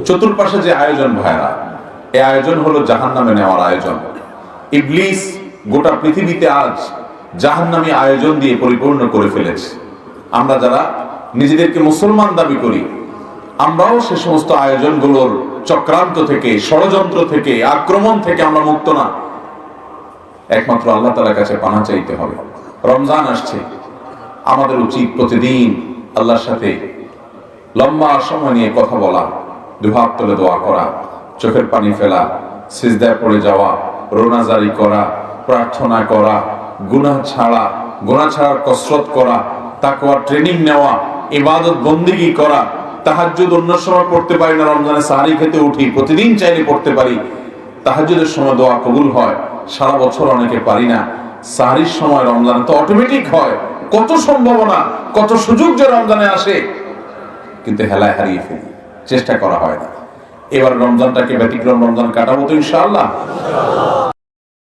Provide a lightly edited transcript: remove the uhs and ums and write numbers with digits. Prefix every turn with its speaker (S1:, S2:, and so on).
S1: চতুর্পাশে যে আয়োজন ভাইরা, এই আয়োজন হলো জাহান্নামে নেওয়ার আয়োজন। ইবলিস গোটা পৃথিবীতে আজ জাহান্নামী আয়োজন দিয়ে পরিপূর্ণ করে ফেলেছে। আমরা যারা নিজেদেরকে মুসলমান দাবি করি, আমরাও সে সমস্ত আয়োজনগুলোর চক্রান্ত থেকে, ষড়যন্ত্র থেকে, আক্রমণ থেকে আমরা মুক্ত না। একমাত্র আল্লাহ তাআলার কাছে পানাহ চাইতে হবে। রমজান আসছে, আমাদের উচিত প্রতিদিন আল্লাহর সাথে লম্বা সময় নিয়ে কথা বলা, দুহাত তুলে দোয়া করা, চোখের পানি ফেলা, সিজদায় পড়ে যাওয়া, রোনাজারি করা, প্রার্থনা করা, গুনাহ ছাড়ার কসরত করা, তাকওয়ার ট্রেনিং নেওয়া, ইবাদত বন্দেগী করা। তাহাজ্জুদ অন্য সময় পড়তে পারি না, রমজানে সাহারি খেতে উঠি, প্রতিদিন চাইলে পড়তে পারি। তাহাজ্জুদের সময় দোয়া কবুল হয়, সারা বছর অনেকে পারি না। সাহারির সময় রমজানে তো অটোমেটিক হয়। কত সম্ভাবনা, কত সুযোগ যে রমজানে আসে, কিন্তু হেলায় হারিয়ে ফেলি, চেষ্টা করা হয় না। এবার রমজানটাকে ব্যতিক্রম রমজান কাটাবো তো ইনশাআল্লাহ।